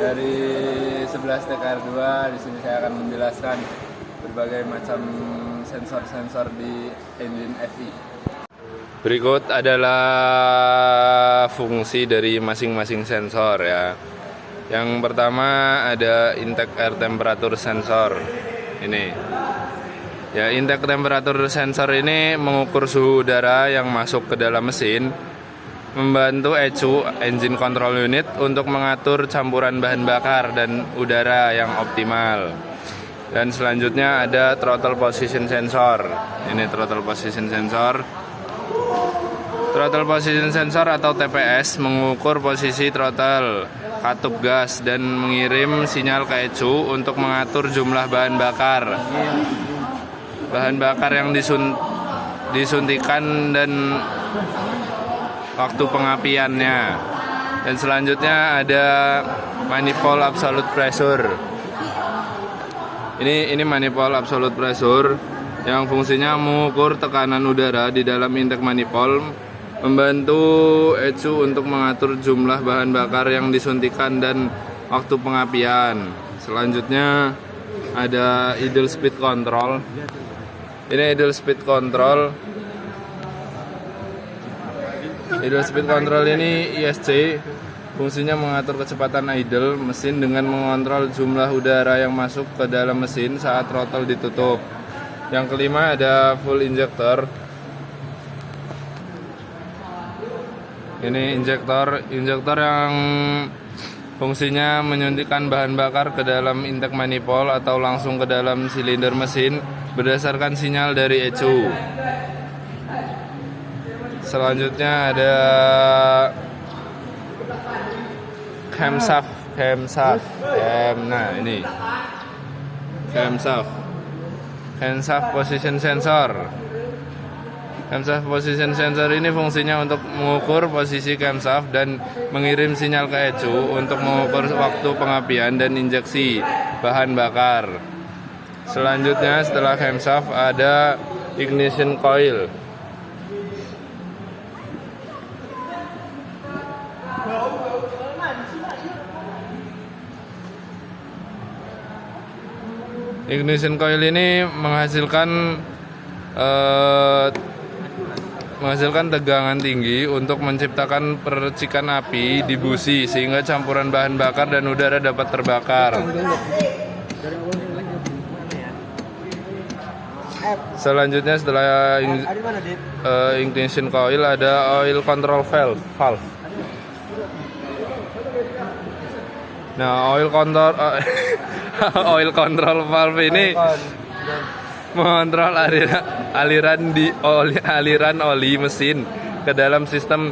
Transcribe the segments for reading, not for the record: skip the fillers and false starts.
Dari 11 TKR2 di sini saya akan menjelaskan berbagai macam sensor-sensor di engine FI. Berikut adalah fungsi dari masing-masing sensor ya. Yang pertama ada intake air temperature sensor. Ini. Ya, intake temperature sensor ini mengukur suhu udara yang masuk ke dalam mesin, membantu ECU engine control unit untuk mengatur campuran bahan bakar dan udara yang optimal. Dan selanjutnya ada throttle position sensor. Ini throttle position sensor. Throttle position sensor atau TPS mengukur posisi throttle, katup gas dan mengirim sinyal ke ECU untuk mengatur jumlah bahan bakar. Bahan bakar yang disuntikan dan waktu pengapiannya. Dan selanjutnya ada manifold absolute pressure. Ini manifold absolute pressure yang fungsinya mengukur tekanan udara di dalam intake manifold, membantu ECU untuk mengatur jumlah bahan bakar yang disuntikan dan waktu pengapian. Selanjutnya ada idle speed control. Ini idle speed control. Idle speed control ini ISC, fungsinya mengatur kecepatan idle mesin dengan mengontrol jumlah udara yang masuk ke dalam mesin saat throttle ditutup. Yang kelima ada full injector. Ini injektor yang fungsinya menyuntikkan bahan bakar ke dalam intake manifold atau langsung ke dalam silinder mesin berdasarkan sinyal dari ECU. Selanjutnya ada camshaft. Nah, ini camshaft position sensor. Camshaft position sensor ini fungsinya untuk mengukur posisi camshaft dan mengirim sinyal ke ECU untuk mengukur waktu pengapian dan injeksi bahan bakar. Selanjutnya setelah camshaft ada ignition coil. Ignition coil ini menghasilkan tegangan tinggi untuk menciptakan percikan api di busi sehingga campuran bahan bakar dan udara dapat terbakar. Selanjutnya setelah ignition coil ada oil control valve. Nah, oil control valve ini mengontrol aliran oli mesin ke dalam sistem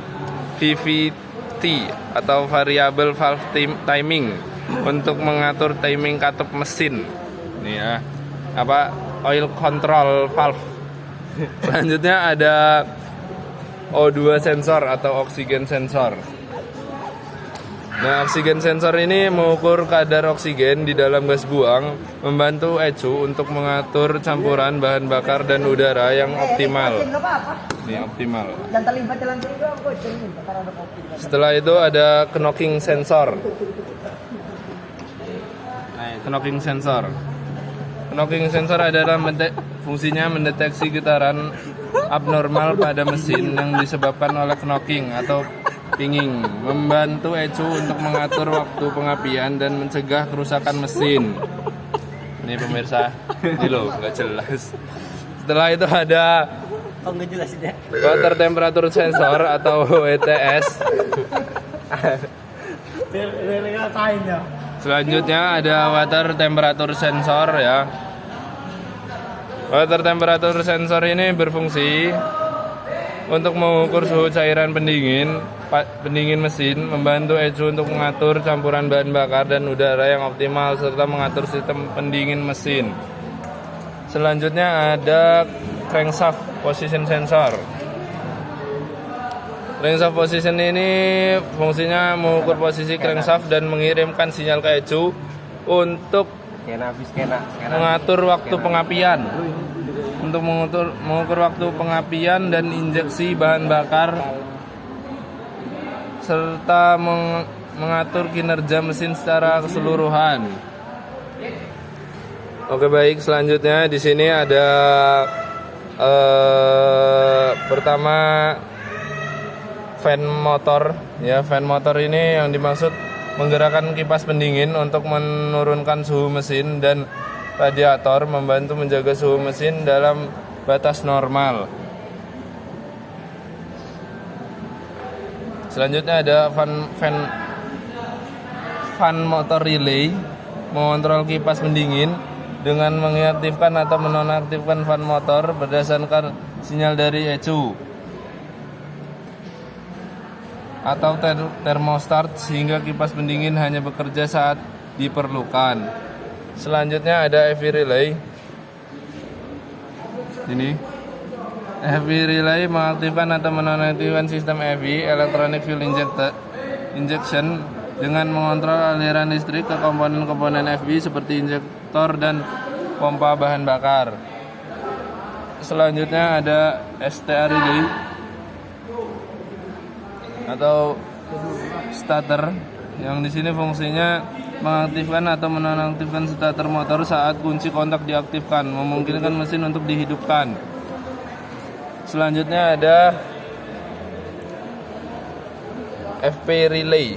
VVT atau variable valve timing untuk mengatur timing katup mesin. Ini ya, oil control valve. Selanjutnya ada O2 sensor atau oksigen sensor. Nah, oksigen sensor ini mengukur kadar oksigen di dalam gas buang, membantu ECU untuk mengatur campuran bahan bakar dan udara yang optimal. Ini optimal. Setelah itu ada knocking sensor. Knocking sensor. Knocking sensor adalah fungsinya mendeteksi getaran abnormal pada mesin yang disebabkan oleh knocking atau pinging, membantu ECU untuk mengatur waktu pengapian dan mencegah kerusakan mesin. Ini pemirsa, ini loh, nggak jelas. Setelah itu ada water temperature sensor atau WTS. Selanjutnya ada water temperature sensor ya. Water temperature sensor ini berfungsi untuk mengukur suhu cairan pendingin mesin, membantu ECU untuk mengatur campuran bahan bakar dan udara yang optimal serta mengatur sistem pendingin mesin. Selanjutnya ada crankshaft position sensor. Crankshaft position ini fungsinya mengukur posisi crankshaft dan mengirimkan sinyal ke ECU untuk mengatur waktu pengapian. Untuk mengukur waktu pengapian dan injeksi bahan bakar serta mengatur kinerja mesin secara keseluruhan. Oke, baik, selanjutnya di sini ada pertama fan motor ya. Fan motor ini yang dimaksud menggerakkan kipas pendingin untuk menurunkan suhu mesin, dan radiator membantu menjaga suhu mesin dalam batas normal. Selanjutnya ada fan motor relay, mengontrol kipas pendingin dengan mengaktifkan atau menonaktifkan fan motor berdasarkan sinyal dari ECU atau termostat, sehingga kipas pendingin hanya bekerja saat diperlukan. Selanjutnya ada EV relay. Ini EV relay mengaktifkan atau menonaktifkan sistem EV (Electronic Fuel Injection) dengan mengontrol aliran listrik ke komponen-komponen EV seperti injektor dan pompa bahan bakar. Selanjutnya ada STA relay atau starter, yang di sini fungsinya mengaktifkan atau menonaktifkan starter motor saat kunci kontak diaktifkan, memungkinkan mesin untuk dihidupkan. Selanjutnya ada FP relay.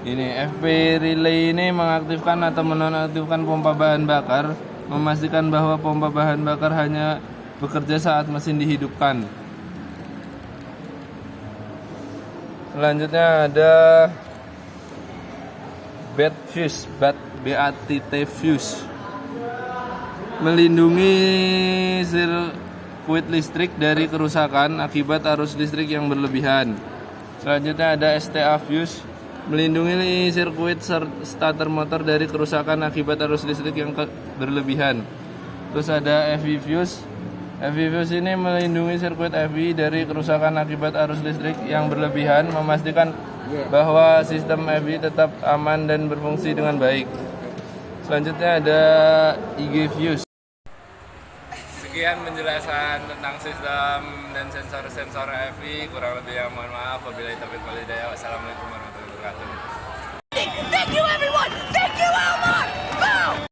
Ini FP relay ini mengaktifkan atau menonaktifkan pompa bahan bakar, memastikan bahwa pompa bahan bakar hanya bekerja saat mesin dihidupkan. Selanjutnya ada BATT fuse, melindungi sirkuit listrik dari kerusakan akibat arus listrik yang berlebihan. Selanjutnya ada STA fuse, melindungi sirkuit starter motor dari kerusakan akibat arus listrik yang berlebihan. Terus ada FV fuse. FV fuse ini melindungi sirkuit FV dari kerusakan akibat arus listrik yang berlebihan, memastikan bahwa sistem FV tetap aman dan berfungsi dengan baik. Selanjutnya ada IG fuse. Sekian penjelasan tentang sistem dan sensor-sensor FV. Kurang lebih yang mohon maaf. Wabillahi taufiq wal hidayah. Wassalamualaikum warahmatullahi wabarakatuh. Thank you, everyone! Thank you, Elmar! Boom!